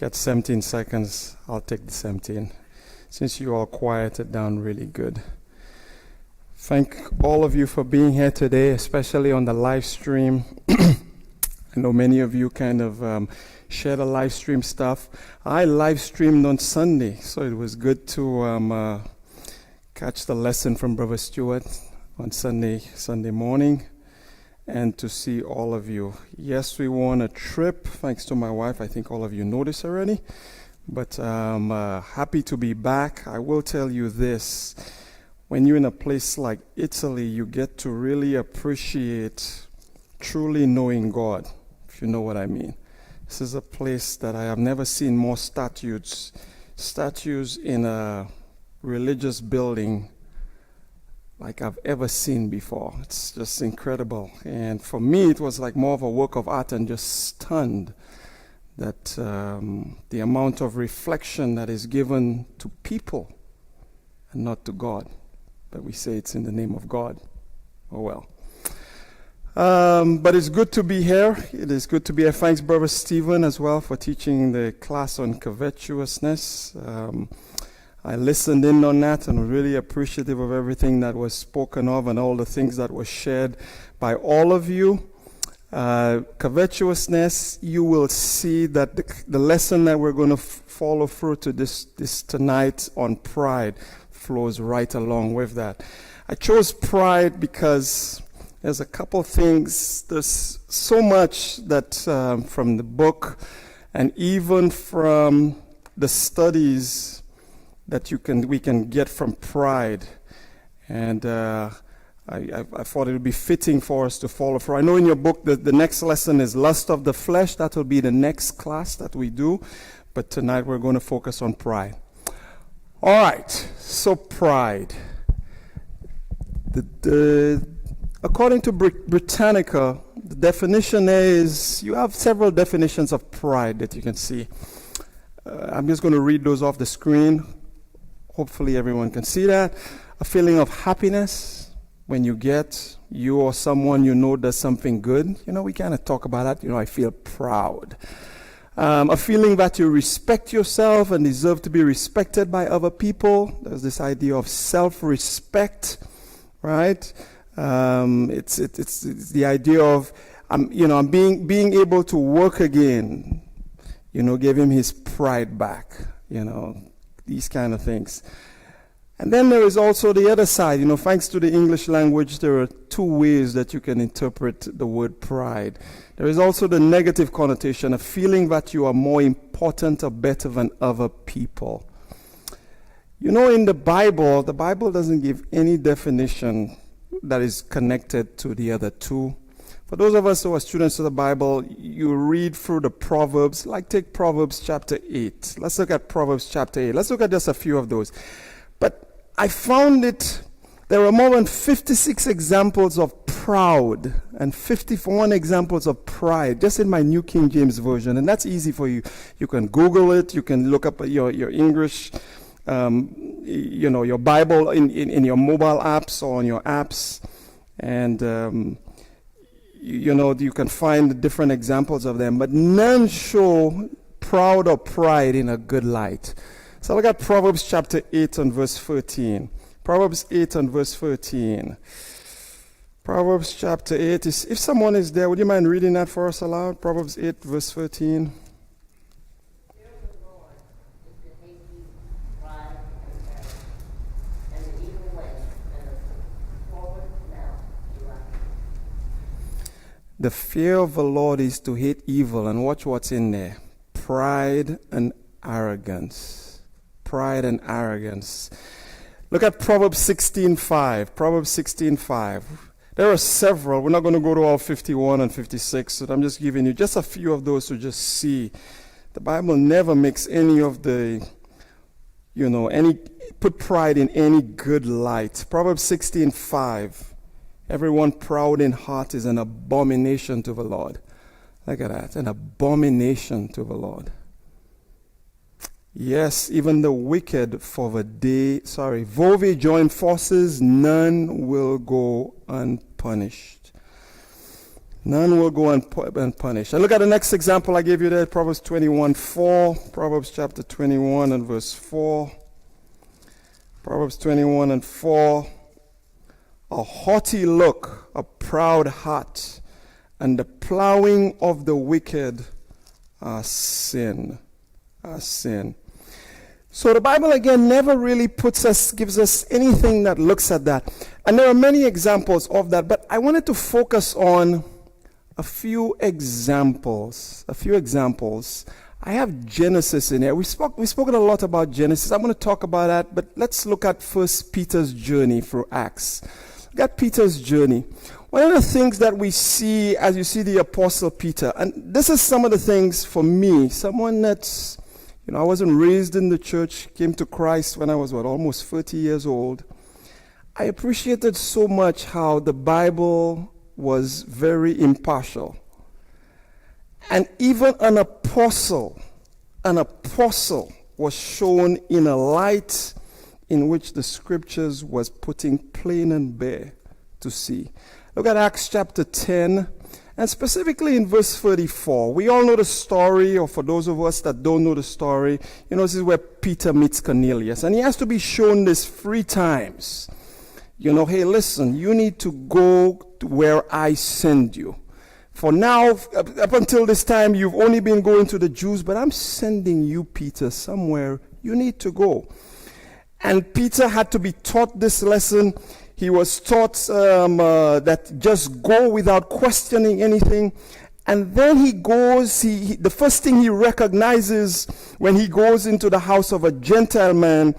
Get 17 seconds. I'll take the 17. Since you all quieted down really good. Thank all of you for being here today, especially on the live stream. I know many of you kind of share the live stream stuff. I live streamed on Sunday, so it was good to catch the lesson from Brother Stewart on Sunday morning, and to see all of you. Yes, we were on a trip, thanks to my wife. I think all of you know this already, but I'm happy to be back. I will tell you this. When you're in a place like Italy, you get to really appreciate truly knowing God, if you know what I mean. This is a place that I have never seen more statues in a religious building like I've ever seen before. It's just incredible. And for me, it was like more of a work of art, and just stunned that the amount of reflection that is given to people and not to God. But we say it's in the name of God. Oh well. But it's good to be here. It is good to be here. Thanks, Brother Stephen, as well, for teaching the class on covetousness. I listened in on that and was really appreciative of everything that was spoken of and all the things that were shared by all of you. Covetousness, you will see that the lesson that we're going to follow through to this tonight on pride flows right along with that. I chose pride because there's a couple things. There's so much that from the book and even from the studies that we can get from pride. And I thought it would be fitting for us to follow through. I know in your book that the next lesson is lust of the flesh. That will be the next class that we do. But tonight we're going to focus on pride. All right, so pride. According to Britannica, the definition is, you have several definitions of pride that you can see. I'm just going to read those off the screen. Hopefully everyone can see that. A feeling of happiness when you or someone you know does something good. You know, we kind of talk about that. You know, I feel proud. A feeling that you respect yourself and deserve to be respected by other people. There's this idea of self-respect, right? It's the idea of I'm being able to work again. You know, give him his pride back. You know, these kind of things. And then there is also the other side. You know, thanks to the English language, there are two ways that you can interpret the word pride. There is also the negative connotation, a feeling that you are more important or better than other people. You know, in the Bible doesn't give any definition that is connected to the other two. For those of us who are students of the Bible, you read through the Proverbs, like take Proverbs chapter 8. Let's look at Proverbs chapter 8. Let's look at just a few of those. But I found there are more than 56 examples of proud and 51 examples of pride, just in my New King James Version. And that's easy for you. You can Google it. You can look up your English, your Bible in your mobile apps or on your apps. And, you can find different examples of them. But none show proud or pride in a good light. So look at Proverbs chapter 8 and verse 13. Proverbs 8 and verse 13. Proverbs chapter 8. If someone is there, would you mind reading that for us aloud? Proverbs 8 verse 13. The fear of the Lord is to hate evil, and watch what's in there. Pride and arrogance. Pride and arrogance. Look at Proverbs 16:5. Proverbs 16:5. There are several. We're not going to go to all 51 and 56, but I'm just giving you just a few of those to just see. The Bible never makes any of the, put pride in any good light. Proverbs 16:5. Everyone proud in heart is an abomination to the Lord. Look at that. An abomination to the Lord. Yes, even the wicked though they join forces, none will go unpunished. None will go unpunished. And look at the next example I gave you there, Proverbs 21:4. Proverbs chapter 21 and verse 4. Proverbs 21:4. A haughty look, a proud heart, and the plowing of the wicked are sin. Sin. So the Bible again never really gives us anything that looks at that. And there are many examples of that, but I wanted to focus on a few examples. I have Genesis in here. We've spoken a lot about Genesis. I'm going to talk about that, but let's look at first Peter's journey through Acts. Look at Peter's journey. One of the things that we see as you see the Apostle Peter, and this is some of the things for me, someone that's, I wasn't raised in the church, came to Christ when I was, almost 30 years old. I appreciated so much how the Bible was very impartial. And even an apostle was shown in a light in which the scriptures was putting plain and bare to see. Look at Acts chapter 10, and specifically in verse 34. We all know the story, or for those of us that don't know the story, this is where Peter meets Cornelius, and he has to be shown this 3 times. Hey, listen, you need to go to where I send you. For now, up until this time, you've only been going to the Jews, but I'm sending you, Peter, somewhere you need to go. And Peter had to be taught this lesson. He was taught that just go without questioning anything. And then he goes, the first thing he recognizes when he goes into the house of a Gentile man,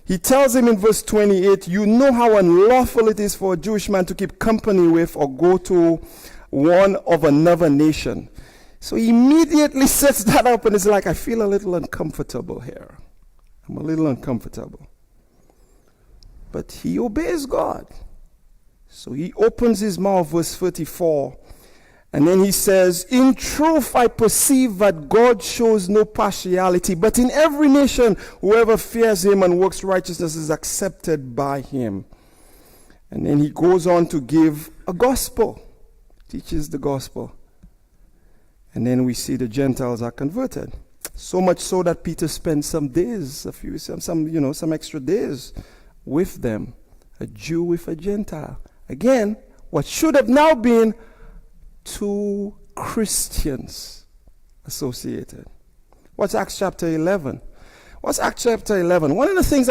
he tells him in verse 28, you know how unlawful it is for a Jewish man to keep company with or go to one of another nation. So he immediately sets that up and is like, I feel a little uncomfortable here. I'm a little uncomfortable. But he obeys God. So he opens his mouth, verse 34, and then he says, in truth I perceive that God shows no partiality, but in every nation whoever fears him and works righteousness is accepted by him. And then he goes on to give a gospel, teaches the gospel. And then we see the Gentiles are converted. So much so that Peter spends some days, some extra days with them, a Jew with a Gentile. Again, what should have now been 2 Christians associated. What's Acts chapter 11? One of the things